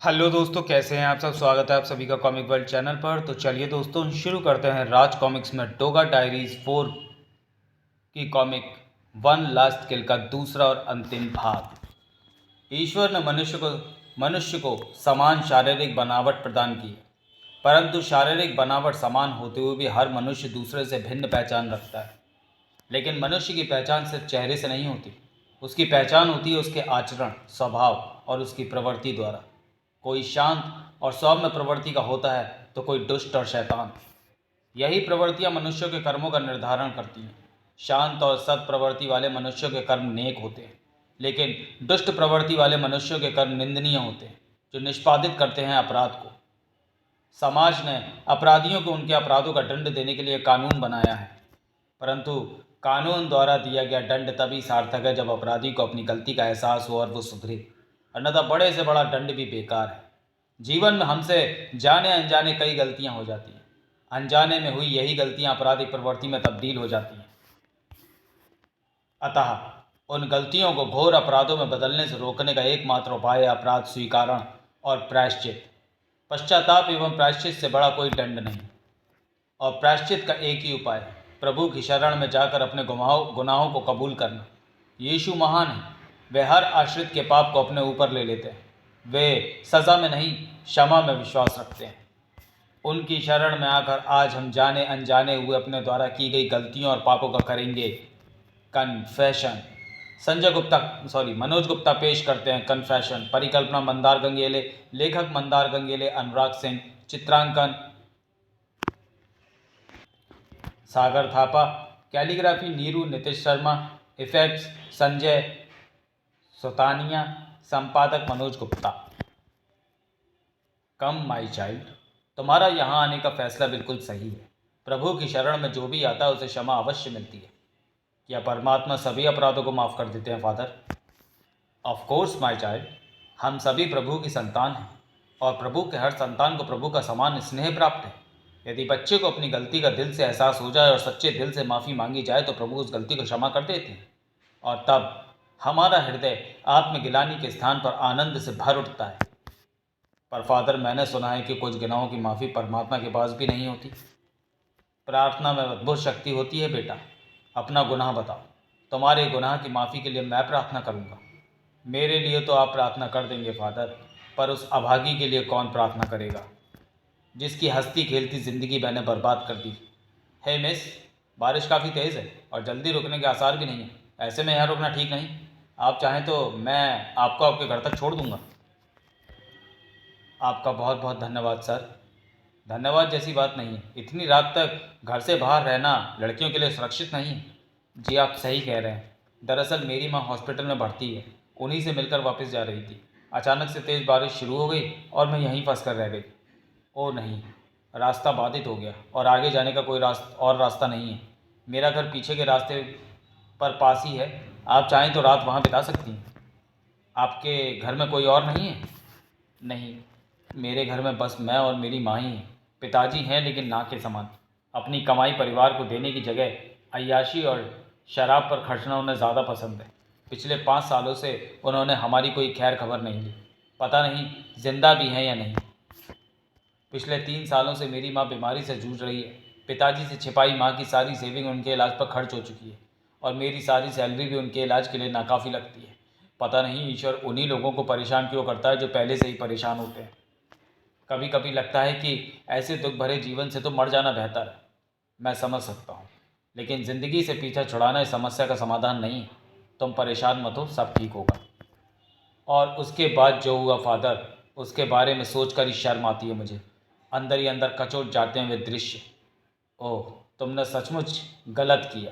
Hello दोस्तों, कैसे हैं आप सब। स्वागत है आप सभी का कॉमिक वर्ल्ड चैनल पर। तो चलिए दोस्तों, शुरू करते हैं राज कॉमिक्स में टोगा डायरीज 4 की कॉमिक वन लास्ट किल का दूसरा और अंतिम भाग। ईश्वर ने मनुष्य को समान शारीरिक बनावट प्रदान की है, परंतु शारीरिक बनावट समान होते हुए भी हर मनुष्य दूसरे से भिन्न पहचान रखता है। लेकिन मनुष्य की पहचान सिर्फ चेहरे से नहीं होती, उसकी पहचान होती है उसके आचरण, स्वभाव और उसकी प्रवृत्ति द्वारा। कोई शांत और सौम्य प्रवृत्ति का होता है तो कोई दुष्ट और शैतान। यही प्रवृत्तियां मनुष्यों के कर्मों का निर्धारण करती हैं। शांत और सत् प्रवृत्ति वाले मनुष्यों के कर्म नेक होते हैं, लेकिन दुष्ट प्रवृत्ति वाले मनुष्यों के कर्म निंदनीय होते हैं, जो निष्पादित करते हैं अपराध को। समाज ने अपराधियों को उनके अपराधों का दंड देने के लिए कानून बनाया है, परंतु कानून द्वारा दिया गया दंड तभी सार्थक है जब अपराधी को अपनी गलती का एहसास हो और वो सुधरे, अन्यथा बड़े से बड़ा दंड भी बेकार है। जीवन में हमसे जाने अनजाने कई गलतियां हो जाती हैं। अनजाने में हुई यही गलतियां आपराधिक प्रवृत्ति में तब्दील हो जाती हैं। अतः उन गलतियों को घोर अपराधों में बदलने से रोकने का एकमात्र उपाय है अपराध स्वीकारण और प्रायश्चित। पश्चाताप एवं प्रायश्चित से बड़ा कोई दंड नहीं। और प्रायश्चित का एक ही उपाय है, प्रभु की शरण में जाकर अपने गुनाहों को कबूल करना। यीशु महान है, वे हर आश्रित के पाप को अपने ऊपर ले लेते हैं। वे सज़ा में नहीं, क्षमा में विश्वास रखते हैं। उनकी शरण में आकर आज हम जाने अनजाने हुए अपने द्वारा की गई गलतियों और पापों का करेंगे कन्फेशन। मनोज गुप्ता पेश करते हैं कन्फेशन। परिकल्पना मंदार गंगेले, लेखक मंदार गंगेले, अनुराग सिंह, चित्रांकन सागर थापा, कैलीग्राफी नीरू नीतीश शर्मा, इफेक्ट्स संजय सोतानिया, संपादक मनोज गुप्ता। कम माई चाइल्ड, तुम्हारा यहाँ आने का फैसला बिल्कुल सही है। प्रभु की शरण में जो भी आता है उसे क्षमा अवश्य मिलती है। क्या परमात्मा सभी अपराधों को माफ़ कर देते हैं father? Of course my child, हम सभी प्रभु की संतान हैं और प्रभु के हर संतान को प्रभु का समान स्नेह प्राप्त है। यदि बच्चे को अपनी गलती का दिल से एहसास हो जाए और सच्चे दिल से माफ़ी मांगी जाए तो प्रभु उस गलती को क्षमा कर देते हैं, और तब हमारा हृदय आत्मगिलानी के स्थान पर आनंद से भर उठता है। पर फादर, मैंने सुना है कि कुछ गुनाहों की माफ़ी परमात्मा के पास भी नहीं होती। प्रार्थना में अद्भुत शक्ति होती है बेटा। अपना गुनाह बताओ, तुम्हारे गुनाह की माफ़ी के लिए मैं प्रार्थना करूँगा। मेरे लिए तो आप प्रार्थना कर देंगे फादर, पर उस अभागी के लिए कौन प्रार्थना करेगा जिसकी हंसती खेलती ज़िंदगी मैंने बर्बाद कर दी। हे मिस, बारिश काफ़ी तेज़ है और जल्दी रुकने के आसार भी नहीं है। ऐसे में यहाँ रुकना ठीक नहीं। आप चाहें तो मैं आपको आपके घर तक छोड़ दूँगा। आपका बहुत बहुत धन्यवाद सर। धन्यवाद जैसी बात नहीं है। इतनी रात तक घर से बाहर रहना लड़कियों के लिए सुरक्षित नहीं है। जी आप सही कह रहे हैं। दरअसल मेरी माँ हॉस्पिटल में भर्ती है, उन्हीं से मिलकर वापस जा रही थी। अचानक से तेज़ बारिश शुरू हो गई और मैं यहीं फंस कर रह गई। ओह नहीं, रास्ता बाधित हो गया और आगे जाने का कोई रास्ता नहीं है। मेरा घर पीछे के रास्ते पर पास ही है। आप चाहें तो रात वहाँ बिता सकती हैं। आपके घर में कोई और नहीं है? नहीं, मेरे घर में बस मैं और मेरी माँ ही हैं। पिताजी हैं लेकिन ना के समान। अपनी कमाई परिवार को देने की जगह अय्याशी और शराब पर खर्चना उन्हें ज़्यादा पसंद है। पिछले 5 सालों से उन्होंने हमारी कोई खैर खबर नहीं ली। पता नहीं जिंदा भी हैं या नहीं। पिछले 3 सालों से मेरी माँ बीमारी से जूझ रही है। पिताजी से छिपाई माँ की सारी सेविंग उनके इलाज पर खर्च हो चुकी है और मेरी सारी सैलरी भी उनके इलाज के लिए नाकाफ़ी लगती है। पता नहीं ईश्वर उन्हीं लोगों को परेशान क्यों करता है जो पहले से ही परेशान होते हैं। कभी कभी लगता है कि ऐसे दुख भरे जीवन से तो मर जाना बेहतर है। मैं समझ सकता हूँ, लेकिन ज़िंदगी से पीछा छुड़ाना इस समस्या का समाधान नहीं है। तुम परेशान मत हो, सब ठीक होगा। और उसके बाद जो हुआ फादर, उसके बारे में सोचकर ही शर्म आती है मुझे। अंदर ही अंदर कचोट जाते हैं वे दृश्य। ओह, तुमने सचमुच गलत किया।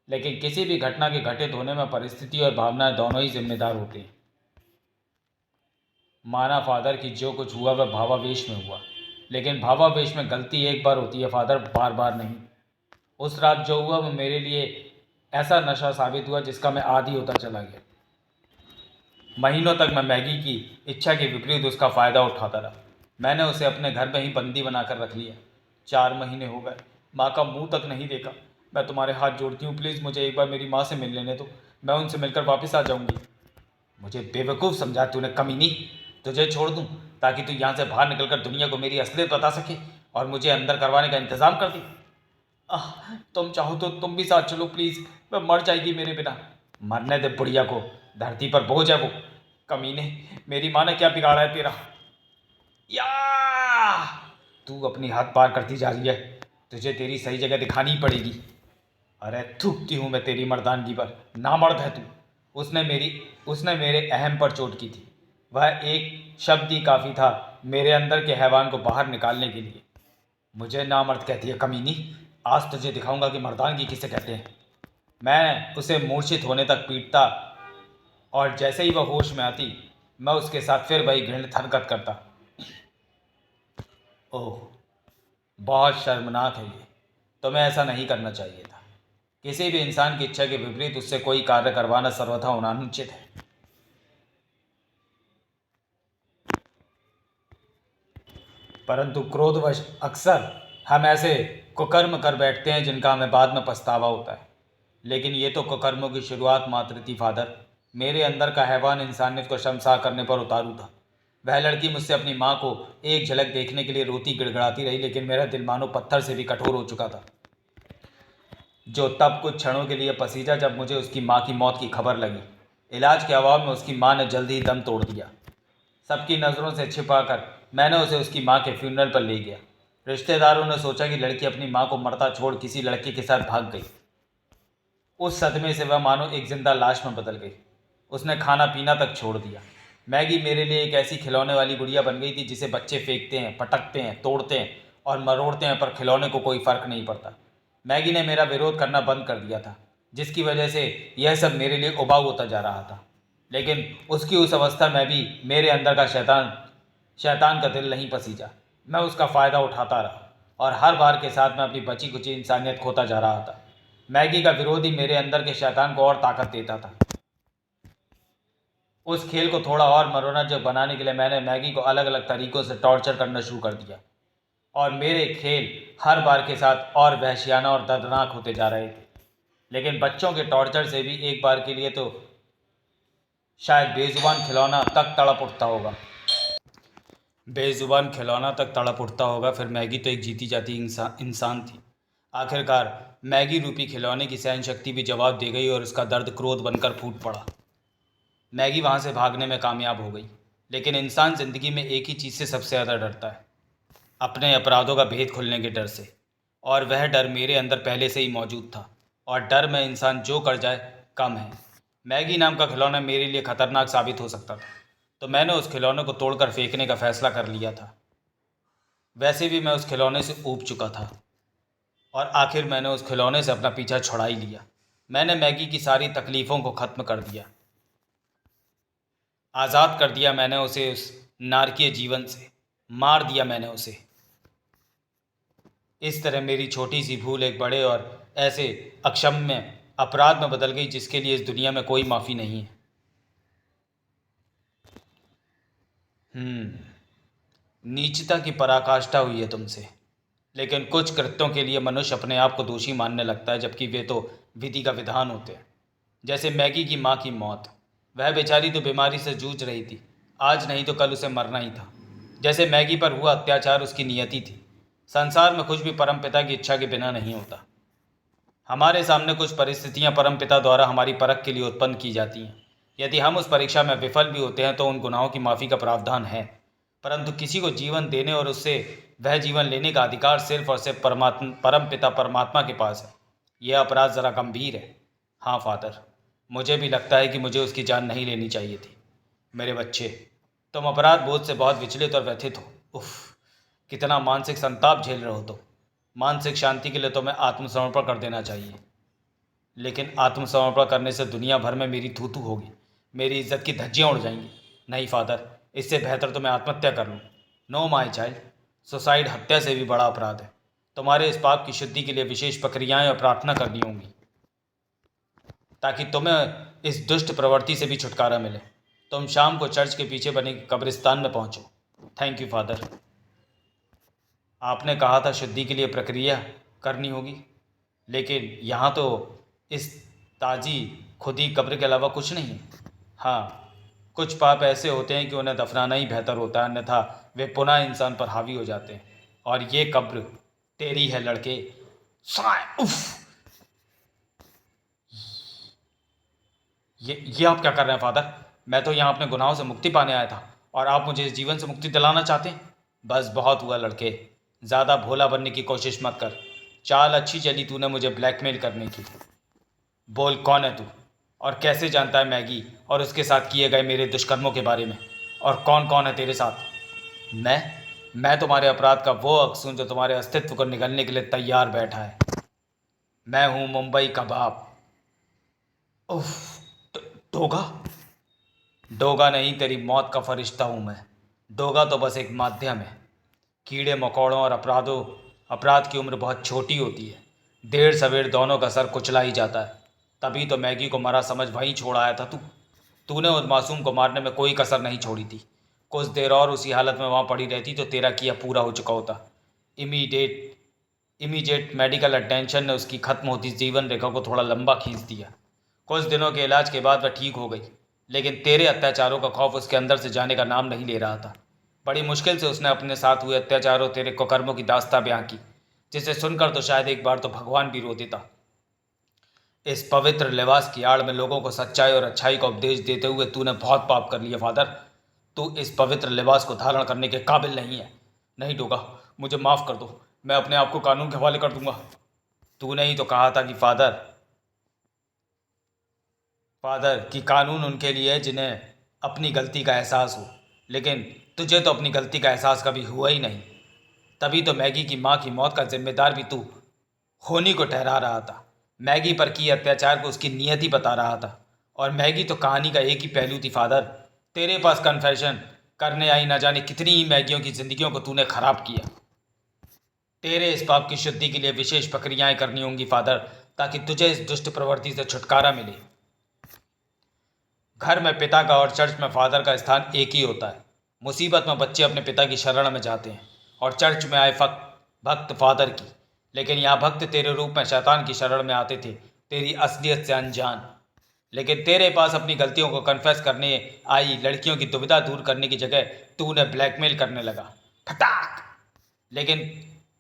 लेकिन किसी भी घटना के घटित होने में परिस्थिति और भावनाएं दोनों ही जिम्मेदार होती हैं। माना फादर कि जो कुछ हुआ वह भावावेश में हुआ, लेकिन भावावेश में गलती एक बार होती है फादर, बार बार नहीं। उस रात जो हुआ वह मेरे लिए ऐसा नशा साबित हुआ जिसका मैं आदी होता चला गया। महीनों तक मैं मैगी की इच्छा के विपरीत उसका फ़ायदा उठाता रहा। मैंने उसे अपने घर में ही बंदी बनाकर रख लिया। 4 महीने हो गए, माँ का मुंह तक नहीं देखा। मैं तुम्हारे हाथ जोड़ती हूँ, प्लीज़ मुझे एक बार मेरी माँ से मिल लेने दो। मैं उनसे मिलकर वापस आ जाऊँगी। मुझे बेवकूफ़ समझा तूने कमीनी। तुझे छोड़ दूँ? ताकि तू यहाँ से बाहर निकलकर दुनिया को मेरी असलियत बता सके और मुझे अंदर करवाने का इंतज़ाम कर दी। आह, तुम चाहो तो तुम भी साथ चलो प्लीज़। मैं मर जाएगी मेरे बिना। मरने दे बुढ़िया को, धरती पर बोझ है वो। कमीने, मेरी माँ ने क्या बिगाड़ा है तेरा? या तू अपनी हद पार करती जा रही है। तुझे तेरी सही जगह दिखानी ही पड़ेगी। अरे थूकती हूँ मैं तेरी मर्दानगी पर। नामर्द है तू। उसने मेरे अहम पर चोट की थी। वह एक शब्द ही काफ़ी था मेरे अंदर के हैवान को बाहर निकालने के लिए। मुझे नामर्द कहती है कमीनी। आज तुझे दिखाऊंगा कि मर्दानगी किसे कहते हैं। मैं उसे मूर्छित होने तक पीटता और जैसे ही वह होश में आती मैं उसके साथ फिर वही घृणित हरकत करता। ओह, बहुत शर्मनाक है ये। तुम्हें ऐसा नहीं करना चाहिए था। किसी भी इंसान की इच्छा के विपरीत उससे कोई कार्य करवाना सर्वथा अनुचित है। परंतु क्रोधवश अक्सर हम ऐसे कुकर्म कर बैठते हैं जिनका हमें बाद में पछतावा होता है। लेकिन ये तो कुकर्मों की शुरुआत मात्र थी फादर। मेरे अंदर का हैवान इंसानियत को शर्मसार करने पर उतारू था। वह लड़की मुझसे अपनी माँ को एक झलक देखने के लिए रोती गिड़गिड़ाती रही, लेकिन मेरा दिल मानो पत्थर से भी कठोर हो चुका था, जो तब कुछ क्षणों के लिए पसीजा जब मुझे उसकी माँ की मौत की खबर लगी। इलाज के अभाव में उसकी माँ ने जल्दी ही दम तोड़ दिया। सबकी नज़रों से छिपाकर मैंने उसे उसकी माँ के फ्यूनरल पर ले गया। रिश्तेदारों ने सोचा कि लड़की अपनी माँ को मरता छोड़ किसी लड़के के साथ भाग गई। उस सदमे से वह मानो एक जिंदा लाश में बदल गई। उसने खाना पीना तक छोड़ दिया। मैगी मेरे लिए एक ऐसी खिलौने वाली गुड़िया बन गई थी जिसे बच्चे फेंकते हैं, पटकते हैं, तोड़ते हैं और मरोड़ते हैं, पर खिलौने को कोई फर्क नहीं पड़ता। मैगी ने मेरा विरोध करना बंद कर दिया था, जिसकी वजह से यह सब मेरे लिए उबाऊ होता जा रहा था। लेकिन उसकी उस अवस्था में भी मेरे अंदर का शैतान शैतान का दिल नहीं पसीजा। मैं उसका फ़ायदा उठाता रहा और हर बार के साथ मैं अपनी बची कुची इंसानियत खोता जा रहा था। मैगी का विरोध ही मेरे अंदर के शैतान को और ताकत देता था। उस खेल को थोड़ा और मनोरंजक बनाने के लिए मैंने मैगी को अलग अलग तरीक़ों से टॉर्चर करना शुरू कर दिया, और मेरे खेल हर बार के साथ और वहशियाना और दर्दनाक होते जा रहे थे। लेकिन बच्चों के टॉर्चर से भी एक बार के लिए तो शायद बेजुबान खिलौना तक तड़प उठता होगा। फिर मैगी तो एक जीती जाती इंसान थी। आखिरकार मैगी रूपी खिलौने की सहन शक्ति भी जवाब दे गई और उसका दर्द क्रोध बनकर फूट पड़ा। मैगी वहाँ से भागने में कामयाब हो गई। लेकिन इंसान ज़िंदगी में एक ही चीज़ से सबसे ज़्यादा डरता है, अपने अपराधों का भेद खुलने के डर से। और वह डर मेरे अंदर पहले से ही मौजूद था, और डर में इंसान जो कर जाए कम है। मैगी नाम का खिलौना मेरे लिए खतरनाक साबित हो सकता था, तो मैंने उस खिलौने को तोड़कर फेंकने का फैसला कर लिया था। वैसे भी मैं उस खिलौने से ऊब चुका था, और आखिर मैंने उस खिलौने से अपना पीछा छुड़ा ही लिया। मैंने मैगी की सारी तकलीफ़ों को ख़त्म कर दिया, आज़ाद कर दिया मैंने उसे उस नारकीय जीवन से, मार दिया मैंने उसे। इस तरह मेरी छोटी सी भूल एक बड़े और ऐसे अक्षम्य अपराध में बदल गई जिसके लिए इस दुनिया में कोई माफ़ी नहीं है। नीचता की पराकाष्ठा हुई है तुमसे, लेकिन कुछ कृत्यों के लिए मनुष्य अपने आप को दोषी मानने लगता है, जबकि वे तो विधि का विधान होते हैं। जैसे मैगी की माँ की मौत, वह बेचारी तो बीमारी से जूझ रही थी, आज नहीं तो कल उसे मरना ही था। जैसे मैगी पर हुआ अत्याचार उसकी नियति थी। संसार में कुछ भी परमपिता की इच्छा के बिना नहीं होता। हमारे सामने कुछ परिस्थितियां परमपिता द्वारा हमारी परख के लिए उत्पन्न की जाती हैं। यदि हम उस परीक्षा में विफल भी होते हैं तो उन गुनाहों की माफ़ी का प्रावधान है, परंतु किसी को जीवन देने और उससे वह जीवन लेने का अधिकार सिर्फ और सिर्फ परमपिता परमात्मा के पास है। यह अपराध ज़रा गंभीर है। हाँ फादर, मुझे भी लगता है कि मुझे उसकी जान नहीं लेनी चाहिए थी। मेरे बच्चे, तुम अपराध बोध से बहुत विचलित और व्यथित हो। उफ, कितना मानसिक संताप झेल रहे हो तुम। मानसिक शांति के लिए तुम्हें आत्मसमर्पण कर देना चाहिए। लेकिन आत्मसमर्पण करने से दुनिया भर में मेरी थू थू होगी, मेरी इज्जत की धज्जियाँ उड़ जाएंगी। नहीं फादर, इससे बेहतर तो मैं आत्महत्या कर लूँ। नो माई चाइल्ड, सुसाइड हत्या से भी बड़ा अपराध है। तुम्हारे इस पाप की शुद्धि के लिए विशेष प्रक्रियाएं और प्रार्थना करनी होंगी, ताकि तुम्हें इस दुष्ट प्रवृत्ति से भी छुटकारा मिले। तुम शाम को चर्च के पीछे बने कब्रिस्तान में पहुँचो। Thank you father. आपने कहा था शुद्धि के लिए प्रक्रिया करनी होगी, लेकिन यहाँ तो इस ताजी खुदी कब्र के अलावा कुछ नहीं है। हाँ, कुछ पाप ऐसे होते हैं कि उन्हें दफनाना ही बेहतर होता है, अन्यथा वे पुनः इंसान पर हावी हो जाते हैं। और ये कब्र तेरी है लड़के। साय उफ। ये आप क्या कर रहे हैं फादर? मैं तो यहाँ अपने गुनाहों से मुक्ति पाने आया था और आप मुझे इस जीवन से मुक्ति दिलाना चाहते हैं। बस बहुत हुआ लड़के, ज़्यादा भोला बनने की कोशिश मत कर। चाल अच्छी चली तूने मुझे ब्लैकमेल करने की। बोल कौन है तू, और कैसे जानता है मैगी और उसके साथ किए गए मेरे दुष्कर्मों के बारे में, और कौन कौन है तेरे साथ? मैं तुम्हारे अपराध का वो अक्स हूं जो तुम्हारे अस्तित्व को निगलने के लिए तैयार बैठा है। मैं हूं मुंबई का बाप। उफ। डोगा? डोगा नहीं, तेरी मौत का फरिश्ता हूं मैं। डोगा तो बस एक माध्यम है। कीड़े मकोड़ों और अपराध की उम्र बहुत छोटी होती है। देर सवेर दोनों का सर कुचला ही जाता है। तभी तो मैगी को मरा समझ वहीं छोड़ आया था तू। तूने उस मासूम को मारने में कोई कसर नहीं छोड़ी थी। कुछ देर और उसी हालत में वहाँ पड़ी रहती तो तेरा किया पूरा हो चुका होता। इमीडिएट इमीडिएट मेडिकल अटेंशन ने उसकी खत्म होती जीवन रेखा को थोड़ा लंबा खींच दिया। कुछ दिनों के इलाज के बाद वह ठीक हो गई, लेकिन तेरे अत्याचारों का खौफ उसके अंदर से जाने का नाम नहीं ले रहा था। बड़ी मुश्किल से उसने अपने साथ हुए अत्याचारों, तेरे कुकर्मों की दास्तां बयां की, जिसे सुनकर तो शायद एक बार तो भगवान भी रो देता। इस पवित्र लिबास की आड़ में लोगों को सच्चाई और अच्छाई का उपदेश देते हुए तूने बहुत पाप कर लिया फादर। तू इस पवित्र लिबास को धारण करने के काबिल नहीं है। नहीं डोगा, मुझे माफ़ कर दो, मैं अपने आप को कानून के हवाले कर दूंगा। तूने ही तो कहा था कि फादर कि कानून उनके लिए है जिन्हें अपनी गलती का एहसास हो, लेकिन तुझे तो अपनी गलती का एहसास कभी हुआ ही नहीं। तभी तो मैगी की माँ की मौत का जिम्मेदार भी तू होनी को ठहरा रहा था। मैगी पर की अत्याचार को उसकी नियति बता रहा था। और मैगी तो कहानी का एक ही पहलू थी फादर। तेरे पास कन्फेशन करने आई न जाने कितनी ही मैगियों की जिंदगियों को तूने खराब किया। तेरे इस पाप की शुद्धि के लिए विशेष प्रक्रियाएं करनी होंगी फादर, ताकि तुझे इस दुष्ट प्रवृत्ति से छुटकारा मिले। घर में पिता का और चर्च में फादर का स्थान एक ही होता है। मुसीबत में बच्चे अपने पिता की शरण में जाते हैं और चर्च में आए भक्त फादर की। लेकिन यहाँ भक्त तेरे रूप में शैतान की शरण में आते थे, तेरी असलियत से अनजान। लेकिन तेरे पास अपनी गलतियों को कन्फेस करने आई लड़कियों की दुविधा दूर करने की जगह तूने ब्लैकमेल करने लगा। फटाक। लेकिन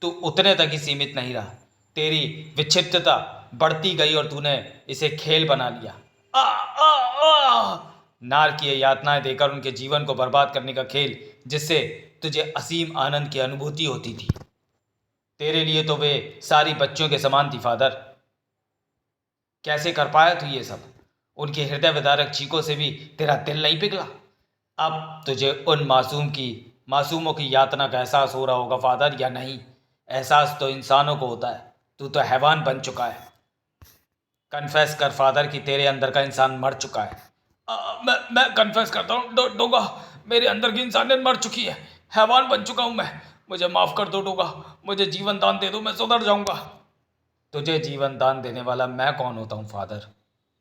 तू उतने तक ही सीमित नहीं रहा। तेरी विक्षिप्तता बढ़ती गई और तूने इसे खेल बना लिया। आ, आ, आ! नार की ये यातनाएं देकर उनके जीवन को बर्बाद करने का खेल, जिससे तुझे असीम आनंद की अनुभूति होती थी। तेरे लिए तो वे सारी बच्चों के समान थी फादर। कैसे कर पाया तू ये सब? उनके हृदय विदारक चीखों से भी तेरा दिल नहीं पिघला? अब तुझे उन मासूमों की यातना का एहसास हो रहा होगा फादर, या नहीं? एहसास तो इंसानों को होता है, तू तो हैवान बन चुका है। कन्फेस कर फादर कि तेरे अंदर का इंसान मर चुका है। मैं कन्फेस करता हूँ डोगा, मेरे अंदर की इंसानियत मर चुकी है। हैवान बन चुका हूँ मैं। मुझे माफ़ कर दो डोगा, मुझे जीवन दान दे दो, मैं सुधर जाऊँगा। तुझे जीवन दान देने वाला मैं कौन होता हूँ फादर?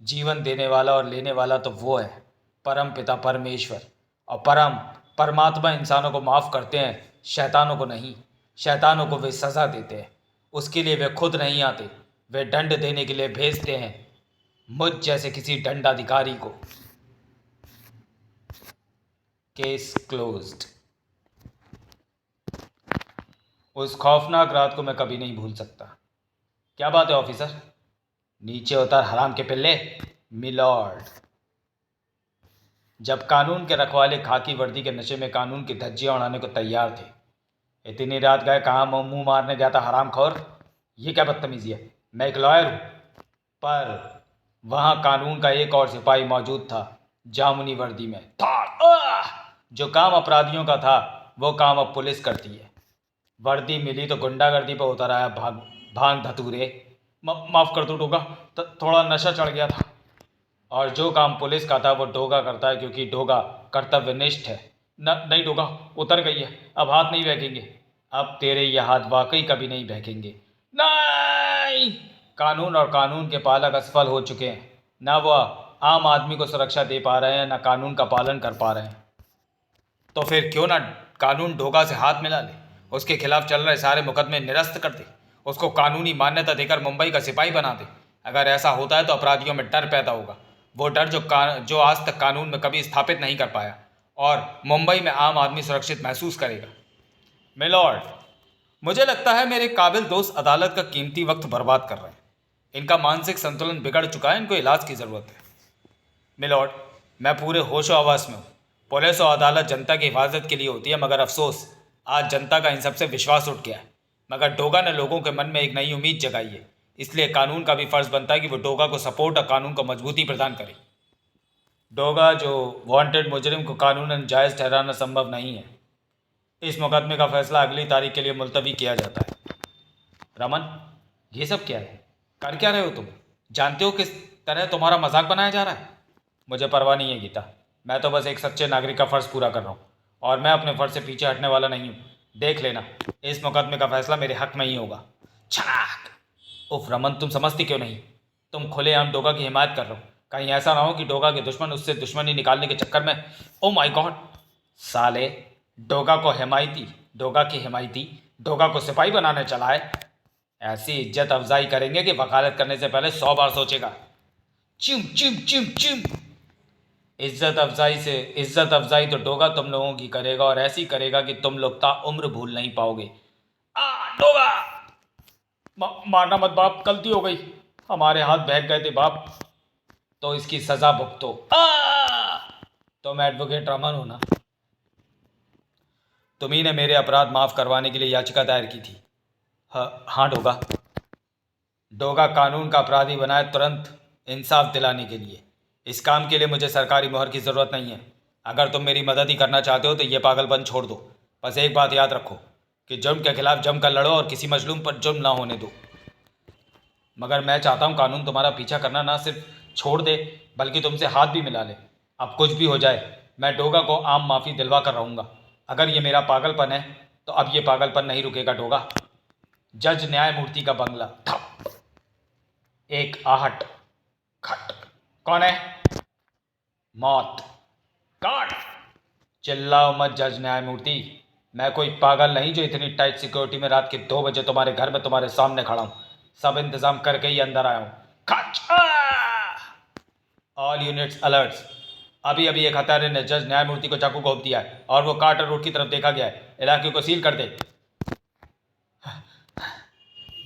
जीवन देने वाला और लेने वाला तो वो है, परम पिता परमेश्वर। और परमात्मा इंसानों को माफ़ करते हैं, शैतानों को नहीं। शैतानों को वे सज़ा देते हैं, उसके लिए वे खुद नहीं आते। वे दंड देने के लिए भेजते हैं मुझ जैसे किसी दंडाधिकारी को। Case closed. उस खौफनाक रात को मैं कभी नहीं भूल सकता। क्या बात है ऑफिसर? नीचे उतर हराम के पिल्ले। मिलॉर्ड। जब कानून के रखवाले खाकी वर्दी के नशे में कानून की धज्जियां उड़ाने को तैयार थे, इतनी रात गए कहाँ मुंह मारने गया था हरामखोर? ये क्या बदतमीजी है? मैं एक लॉयर हूँ। पर वहाँ कानून का एक और सिपाही मौजूद था, जामुनी वर्दी में। जो काम अपराधियों का था वो काम अब पुलिस करती है। वर्दी मिली तो गुंडागर्दी पर उतर आया भांग धतूरे। माफ़ कर दो डोगा, थोड़ा नशा चढ़ गया था। और जो काम पुलिस का था वो डोगा करता है, क्योंकि डोगा कर्तव्यनिष्ठ है। नहीं डोगा, उतर गई है, अब हाथ नहीं बहकेंगे। अब तेरे ये हाथ वाकई कभी नहीं बहकेंगे। नहीं! कानून और कानून के पालक असफल हो चुके हैं। ना वह आम आदमी को सुरक्षा दे पा रहे हैं, ना कानून का पालन कर पा रहे हैं। तो फिर क्यों ना कानून डोगा से हाथ मिला ले, उसके खिलाफ चल रहे सारे मुकदमे निरस्त कर दे, उसको कानूनी मान्यता देकर मुंबई का सिपाही बना दे। अगर ऐसा होता है तो अपराधियों में डर पैदा होगा, वो डर जो आज तक कानून में कभी स्थापित नहीं कर पाया, और मुंबई में आम आदमी सुरक्षित महसूस करेगा। मिलॉर्ड, मुझे लगता है मेरे काबिल दोस्त अदालत का कीमती वक्त बर्बाद कर रहे हैं। इनका मानसिक संतुलन बिगड़ चुका है, इनको इलाज की ज़रूरत है। मिलॉर्ड, मैं पूरे होशो हवास में हूँ। पुलिस और अदालत जनता की हिफाजत के लिए होती है, मगर अफसोस आज जनता का इन सबसे विश्वास उठ गया है। मगर डोगा ने लोगों के मन में एक नई उम्मीद जगाई है, इसलिए कानून का भी फर्ज बनता है कि वो डोगा को सपोर्ट और कानून को मजबूती प्रदान करे। डोगा जो वांटेड मुजरिम को कानूनन जायज़ ठहराना संभव नहीं है। इस मुकदमे का फैसला अगली तारीख के लिए मुलतवी किया जाता है। रमन, ये सब क्या है? कर क्या रहे हो तुम? जानते हो किस तरह तुम्हारा मजाक बनाया जा रहा है? मुझे परवाह नहीं है गीता, मैं तो बस एक सच्चे नागरिक का फ़र्ज़ पूरा कर रहा हूँ, और मैं अपने फ़र्ज़ से पीछे हटने वाला नहीं हूँ। देख लेना, इस मुकदमे का फैसला मेरे हक में ही होगा। छलाक! उफ रमन, तुम समझती क्यों नहीं? तुम खुलेआम डोगा की हिमायत कर रहे हो। कहीं ऐसा ना हो कि डोगा के दुश्मन उससे दुश्मनी निकालने के चक्कर में। Oh my God! साले, डोगा को हिमायती, डोगा की हिमायती, डोगा को सिपाही बनाने चला है। ऐसी इज्जत अफजाई करेंगे कि वकालत करने से पहले 100 बार सोचेगा। चिम चिम चिम चिम। इज्जत अफजाई तो डोगा तुम लोगों की करेगा, और ऐसी करेगा कि तुम लोग ताउम्र भूल नहीं पाओगे। डोगा! मारना मत बाप, गलती हो गई, हमारे हाथ बहक गए थे बाप। तो इसकी सजा भुगतो। तुम एडवोकेट रमन हो ना? तुम्ही ने मेरे अपराध माफ करवाने के लिए याचिका दायर की थी। हाँ डोगा। डोगा कानून का अपराधी बनाए तुरंत इंसाफ दिलाने के लिए। इस काम के लिए मुझे सरकारी मोहर की ज़रूरत नहीं है। अगर तुम मेरी मदद ही करना चाहते हो तो ये पागलपन छोड़ दो। बस एक बात याद रखो कि जुर्म के खिलाफ जमकर लड़ो और किसी मजलूम पर जुर्म ना होने दो। मगर मैं चाहता हूँ कानून तुम्हारा पीछा करना ना सिर्फ छोड़ दे, बल्कि तुमसे हाथ भी मिला ले। अब कुछ भी हो जाए, मैं डोगा को आम माफ़ी दिलवा कर रहूँगा। अगर ये मेरा पागलपन है तो अब ये पागलपन नहीं रुकेगा डोगा। जज न्यायमूर्ति का बंगला। ठप, एक आहट, खट। कौन है? मौत। काट! चिल्लाओ मत जज न्यायमूर्ति, मैं कोई पागल नहीं जो इतनी टाइट सिक्योरिटी में रात के 2 बजे तुम्हारे घर में तुम्हारे सामने खड़ा हूं। सब इंतजाम करके ही अंदर आया हूं। खच! All units alerts. अभी अभी एक हत्यारे ने जज न्यायमूर्ति को चाकू घोंप दिया है और वो कार्टर रोड की तरफ देखा गया है। इलाके को सील कर दे।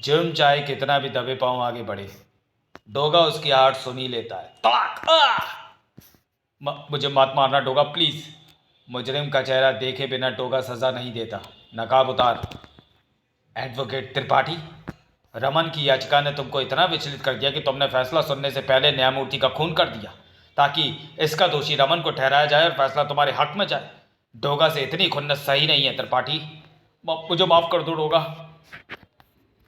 जुर्म चाहे कितना भी दबे पांव आगे बढ़े, डोगा उसकी आहट सुन ही लेता है। मुझे मत मारना डोगा, प्लीज। मुजरिम का चेहरा देखे बिना डोगा सजा नहीं देता। नकाब उतार। एडवोकेट त्रिपाठी, रमन की याचिका ने तुमको इतना विचलित कर दिया कि तुमने फैसला सुनने से पहले न्यायमूर्ति का खून कर दिया, ताकि इसका दोषी रमन को ठहराया जाए और फैसला तुम्हारे हक में जाए। डोगा से इतनी खुन्नस सही नहीं है त्रिपाठी। मुझे माफ कर दो डोगा।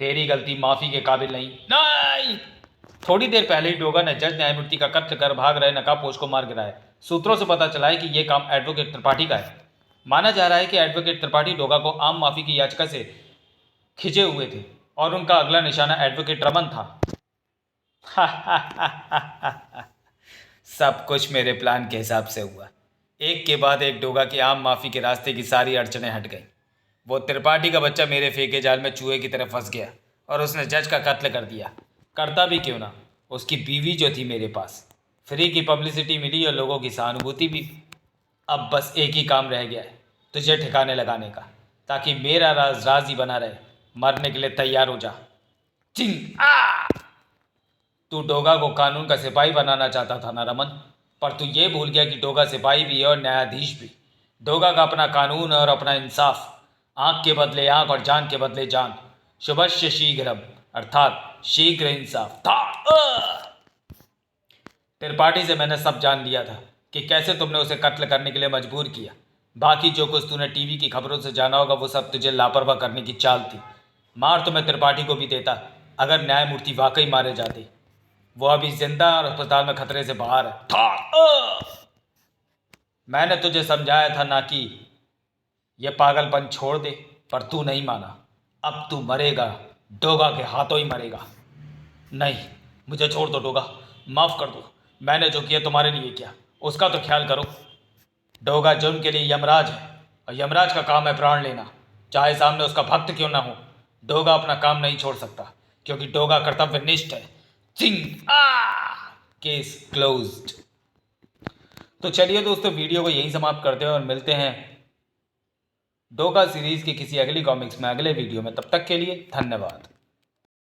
तेरी गलती माफी के काबिल नहीं। थोड़ी देर पहले ही डोगा ने जज न्यायमूर्ति का कत्ल कर भाग रहे नकाबपोश को मार गिराया। सूत्रों से पता चला है कि यह काम एडवोकेट त्रिपाठी का है। माना जा रहा है कि एडवोकेट त्रिपाठी डोगा को आम माफी की याचिका से खिंचे हुए थे और उनका अगला निशाना एडवोकेट रमन था। सब कुछ मेरे प्लान के हिसाब से हुआ। एक के बाद एक डोगा की आम माफी के रास्ते की सारी अड़चनें हट गई। वो त्रिपाठी का बच्चा मेरे फेंके जाल में चूहे की तरह फंस गया और उसने जज का कत्ल कर दिया। करता भी क्यों ना, उसकी बीवी जो थी मेरे पास। फ्री की पब्लिसिटी मिली और लोगों की सहानुभूति भी। अब बस एक ही काम रह गया है, तुझे ठिकाने लगाने का, ताकि मेरा राज राज ही बना रहे। मरने के लिए तैयार हो जा। चिंग! तू डोगा को कानून का सिपाही बनाना चाहता था ना रमन, पर तू ये भूल गया कि डोगा सिपाही भी है और न्यायाधीश भी। डोगा का अपना कानून और अपना इंसाफ। आंख के बदले आंख और जान के बदले जान। शुभस्य शीघ्रम, अर्थात शीघ्र इंसाफ था। त्रिपाठी से मैंने सब जान लिया था कि कैसे तुमने उसे कत्ल करने के लिए मजबूर किया। बाकी जो कुछ तूने टीवी की खबरों से जाना होगा वो सब तुझे लापरवाह करने की चाल थी। मार तो मैं त्रिपाठी को भी देता अगर न्यायमूर्ति वाकई मारे जाते। वो अभी जिंदा और अस्पताल में खतरे से बाहर है। मैंने तुझे समझाया था ना कि ये पागलपन छोड़ दे, पर तू नहीं माना। अब तू मरेगा, डोगा के हाथों ही मरेगा। नहीं, मुझे छोड़ दो डोगा, माफ़ कर दो। मैंने जो किया तुम्हारे लिए किया, उसका तो ख्याल करो। डोगा जुर्म के लिए यमराज है और यमराज का काम है प्राण लेना, चाहे सामने उसका भक्त क्यों ना हो। डोगा अपना काम नहीं छोड़ सकता क्योंकि डोगा कर्तव्यनिष्ठ है। चिंग! Case closed. तो चलिए दोस्तों, वीडियो को यहीं समाप्त करते हैं और मिलते हैं डोका सीरीज की किसी अगली कॉमिक्स में अगले वीडियो में। तब तक के लिए धन्यवाद।